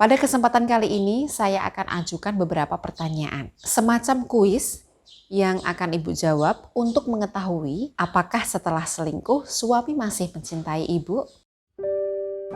Pada kesempatan kali ini saya akan ajukan beberapa pertanyaan, semacam kuis yang akan Ibu jawab untuk mengetahui apakah setelah selingkuh suami masih mencintai Ibu.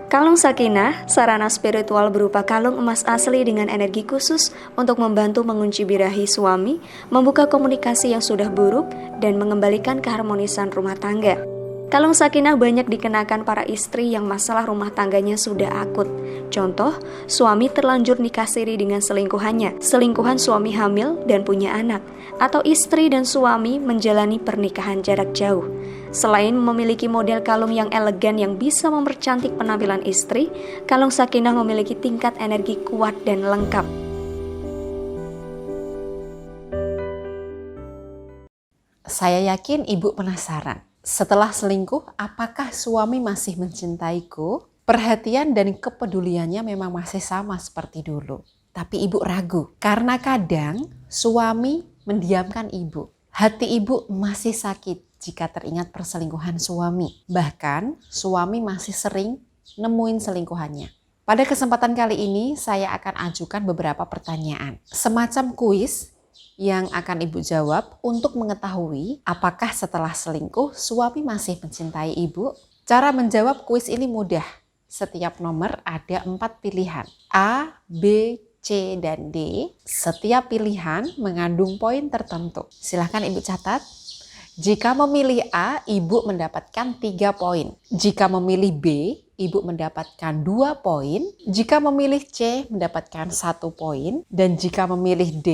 Kalung Sakinah, sarana spiritual berupa kalung emas asli dengan energi khusus untuk membantu mengunci birahi suami, membuka komunikasi yang sudah buruk, dan mengembalikan keharmonisan rumah tangga. Kalung Sakinah banyak dikenakan para istri yang masalah rumah tangganya sudah akut. Contoh, suami terlanjur nikah siri dengan selingkuhannya, selingkuhan suami hamil dan punya anak, atau istri dan suami menjalani pernikahan jarak jauh. Selain memiliki model kalung yang elegan yang bisa mempercantik penampilan istri, kalung Sakinah memiliki tingkat energi kuat dan lengkap. Saya yakin Ibu penasaran, setelah selingkuh apakah suami masih mencintaiku? Perhatian dan kepeduliannya memang masih sama seperti dulu. Tapi Ibu ragu, karena kadang suami mendiamkan Ibu. Hati Ibu masih sakit jika teringat perselingkuhan suami. Bahkan suami masih sering nemuin selingkuhannya. Pada kesempatan kali ini saya akan ajukan beberapa pertanyaan, semacam kuis yang akan Ibu jawab untuk mengetahui apakah setelah selingkuh suami masih mencintai Ibu. Cara menjawab kuis ini mudah. Setiap nomor ada 4 pilihan, A, B, C, dan D. Setiap pilihan mengandung poin tertentu. Silahkan Ibu catat. Jika memilih A, Ibu mendapatkan 3 poin. Jika memilih B, Ibu mendapatkan 2 poin. Jika memilih C, mendapatkan 1 poin. Dan jika memilih D,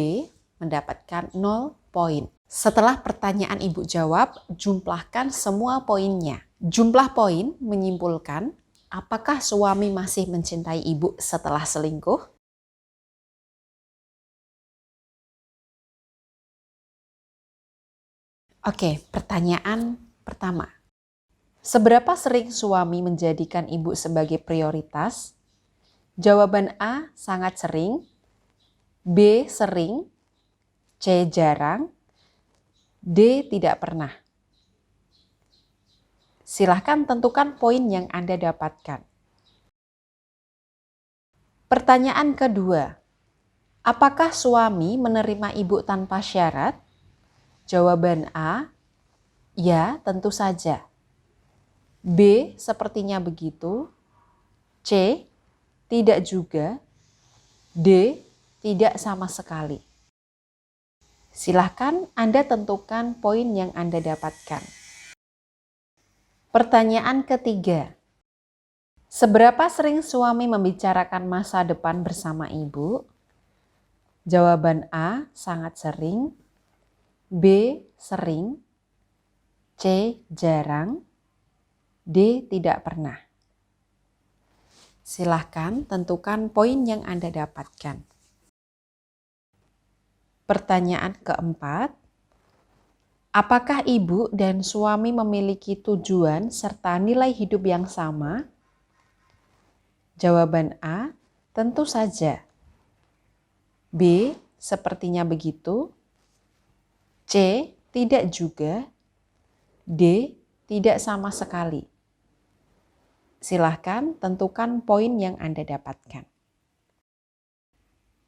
mendapatkan 0 poin. Setelah pertanyaan Ibu jawab, jumlahkan semua poinnya. Jumlah poin menyimpulkan apakah suami masih mencintai Ibu setelah selingkuh. Oke, pertanyaan pertama. Seberapa sering suami menjadikan Ibu sebagai prioritas? Jawaban A, sangat sering. B, sering. C, jarang. D, tidak pernah. Silahkan tentukan poin yang Anda dapatkan. Pertanyaan kedua. Apakah suami menerima Ibu tanpa syarat? Jawaban A, ya, tentu saja. B, sepertinya begitu. C, tidak juga. D, tidak sama sekali. Silahkan Anda tentukan poin yang Anda dapatkan. Pertanyaan ketiga. Seberapa sering suami membicarakan masa depan bersama Ibu? Jawaban A, sangat sering. B, sering. C, jarang. D, tidak pernah. Silahkan tentukan poin yang Anda dapatkan. Pertanyaan keempat. Apakah Ibu dan suami memiliki tujuan serta nilai hidup yang sama? Jawaban A, tentu saja. B, sepertinya begitu. C, tidak juga. D, tidak sama sekali. Silahkan tentukan poin yang Anda dapatkan.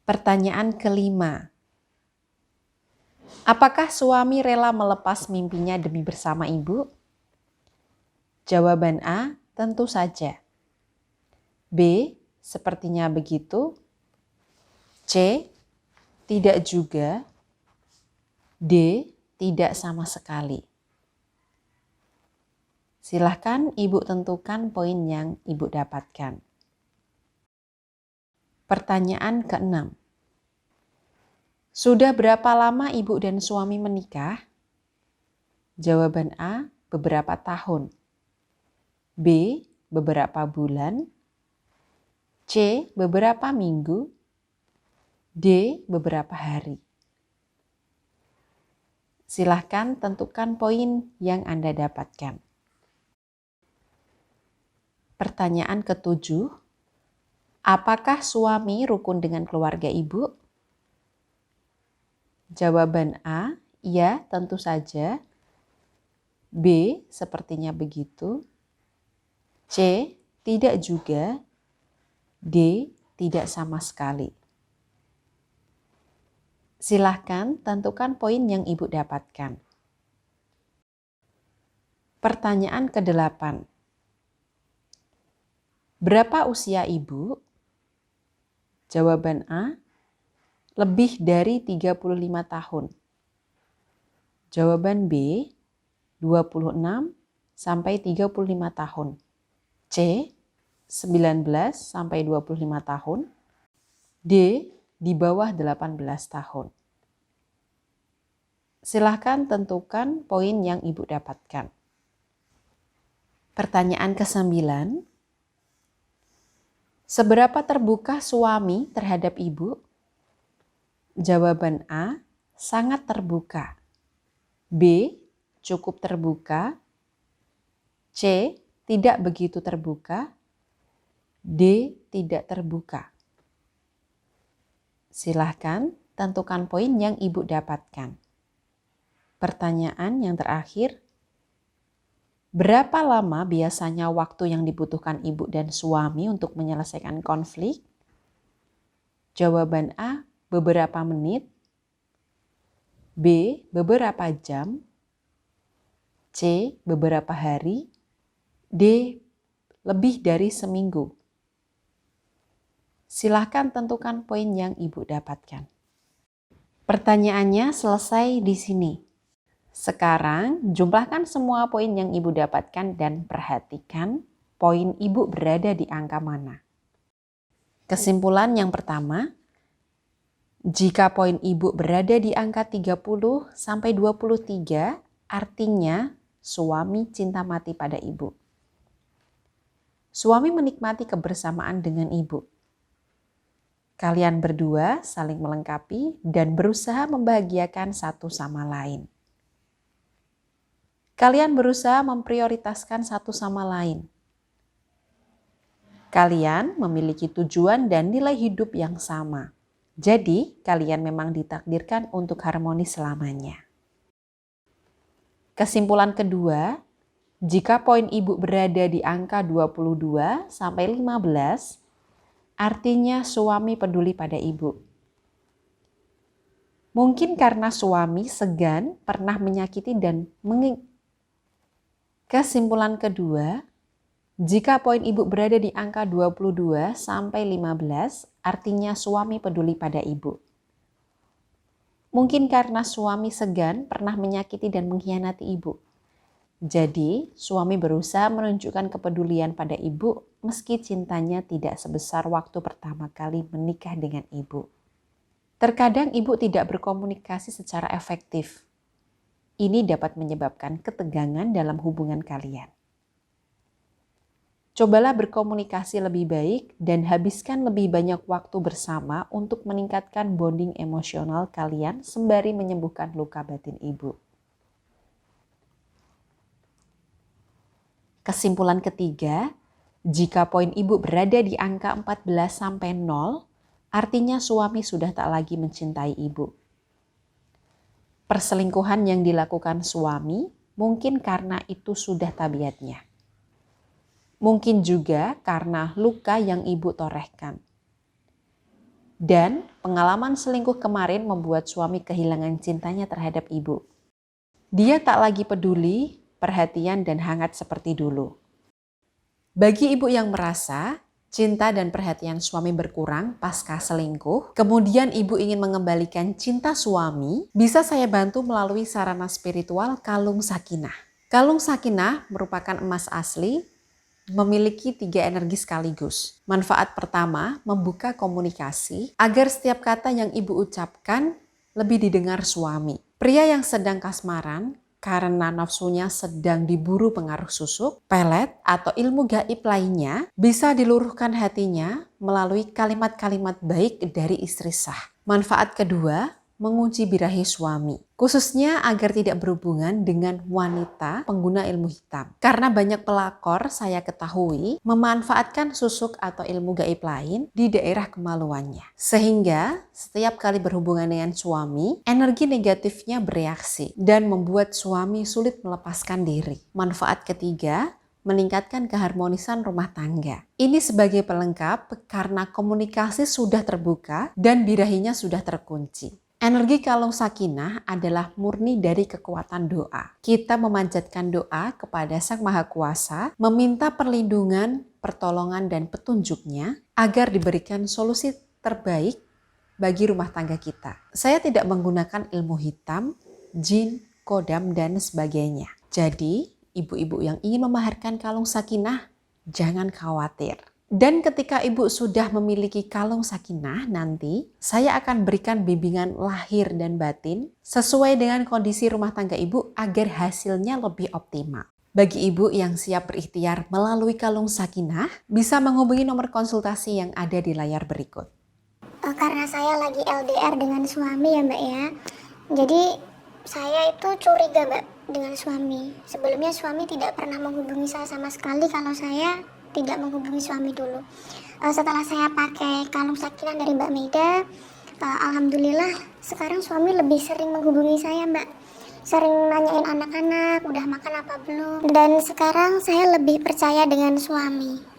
Pertanyaan kelima. Apakah suami rela melepas mimpinya demi bersama Ibu? Jawaban A, tentu saja. B, sepertinya begitu. C, tidak juga. D, tidak sama sekali. Silahkan Ibu tentukan poin yang Ibu dapatkan. Pertanyaan keenam. Sudah berapa lama Ibu dan suami menikah? Jawaban A, beberapa tahun. B, beberapa bulan. C, beberapa minggu. D, beberapa hari. Silahkan tentukan poin yang Anda dapatkan. Pertanyaan ketujuh. Apakah suami rukun dengan keluarga Ibu? Jawaban A, ya, tentu saja. B, sepertinya begitu. C, tidak juga. D, tidak sama sekali. Silahkan tentukan poin yang Ibu dapatkan. Pertanyaan ke-8. Berapa usia Ibu? Jawaban A, lebih dari 35 tahun. Jawaban B, 26 sampai 35 tahun. C, 19 sampai 25 tahun. D, di bawah 18 tahun. Silahkan tentukan poin yang Ibu dapatkan. Pertanyaan ke-9. Seberapa terbuka suami terhadap Ibu? Jawaban A, sangat terbuka. B, cukup terbuka. C, tidak begitu terbuka. D, tidak terbuka. Silahkan tentukan poin yang Ibu dapatkan. Pertanyaan yang terakhir. Berapa lama biasanya waktu yang dibutuhkan Ibu dan suami untuk menyelesaikan konflik? Jawaban A, beberapa menit. B, beberapa jam. C, beberapa hari. D, lebih dari seminggu. Silahkan tentukan poin yang Ibu dapatkan. Pertanyaannya selesai di sini. Sekarang jumlahkan semua poin yang Ibu dapatkan dan perhatikan poin Ibu berada di angka mana. Kesimpulan yang pertama, jika poin Ibu berada di angka 30 sampai 23, artinya suami cinta mati pada Ibu. Suami menikmati kebersamaan dengan Ibu. Kalian berdua saling melengkapi dan berusaha membahagiakan satu sama lain. Kalian berusaha memprioritaskan satu sama lain. Kalian memiliki tujuan dan nilai hidup yang sama. Jadi, kalian memang ditakdirkan untuk harmonis selamanya. Kesimpulan kedua, jika poin Ibu berada di angka 22 sampai 15, artinya suami peduli pada Ibu. Mungkin karena suami segan pernah menyakiti dan Kesimpulan kedua, jika poin Ibu berada di angka 22 sampai 15, artinya suami peduli pada Ibu. Mungkin karena suami segan pernah menyakiti dan mengkhianati Ibu. Jadi, suami berusaha menunjukkan kepedulian pada Ibu meski cintanya tidak sebesar waktu pertama kali menikah dengan Ibu. Terkadang Ibu tidak berkomunikasi secara efektif. Ini dapat menyebabkan ketegangan dalam hubungan kalian. Cobalah berkomunikasi lebih baik dan habiskan lebih banyak waktu bersama untuk meningkatkan bonding emosional kalian sembari menyembuhkan luka batin Ibu. Kesimpulan ketiga, jika poin Ibu berada di angka 14 sampai 0, artinya suami sudah tak lagi mencintai Ibu. Perselingkuhan yang dilakukan suami mungkin karena itu sudah tabiatnya. Mungkin juga karena luka yang Ibu torehkan. Dan pengalaman selingkuh kemarin membuat suami kehilangan cintanya terhadap Ibu. Dia tak lagi peduli, perhatian dan hangat seperti dulu. Bagi Ibu yang merasa cinta dan perhatian suami berkurang pasca selingkuh, kemudian Ibu ingin mengembalikan cinta suami, bisa saya bantu melalui sarana spiritual Kalung Sakinah. Kalung Sakinah merupakan emas asli, memiliki 3 energi sekaligus. Manfaat pertama, membuka komunikasi agar setiap kata yang Ibu ucapkan lebih didengar suami. Pria yang sedang kasmaran, karena nafsunya sedang diburu pengaruh susuk, pelet, atau ilmu gaib lainnya, bisa diluruhkan hatinya melalui kalimat-kalimat baik dari istri sah. Manfaat kedua, mengunci birahi suami, khususnya agar tidak berhubungan dengan wanita pengguna ilmu hitam. Karena banyak pelakor saya ketahui memanfaatkan susuk atau ilmu gaib lain di daerah kemaluannya. Sehingga setiap kali berhubungan dengan suami, energi negatifnya bereaksi dan membuat suami sulit melepaskan diri. Manfaat ketiga, meningkatkan keharmonisan rumah tangga. Ini sebagai pelengkap karena komunikasi sudah terbuka dan birahinya sudah terkunci. Energi kalung sakinah adalah murni dari kekuatan doa. Kita memanjatkan doa kepada Sang Maha Kuasa, meminta perlindungan, pertolongan, dan petunjuknya agar diberikan solusi terbaik bagi rumah tangga kita. Saya tidak menggunakan ilmu hitam, jin, kodam, dan sebagainya. Jadi, ibu-ibu yang ingin memaharkan kalung sakinah, jangan khawatir. Dan ketika ibu sudah memiliki kalung sakinah nanti, saya akan berikan bimbingan lahir dan batin sesuai dengan kondisi rumah tangga ibu agar hasilnya lebih optimal. Bagi ibu yang siap berikhtiar melalui kalung sakinah, bisa menghubungi nomor konsultasi yang ada di layar berikut. Karena saya lagi LDR dengan suami ya Mbak ya, jadi saya itu curiga Mbak dengan suami. Sebelumnya suami tidak pernah menghubungi saya sama sekali kalau saya tidak menghubungi suami dulu. Setelah saya pakai kalung sakinah dari Mbak Maida, alhamdulillah sekarang suami lebih sering menghubungi saya Mbak. Sering nanyain anak-anak udah makan apa belum. Dan sekarang saya lebih percaya dengan suami.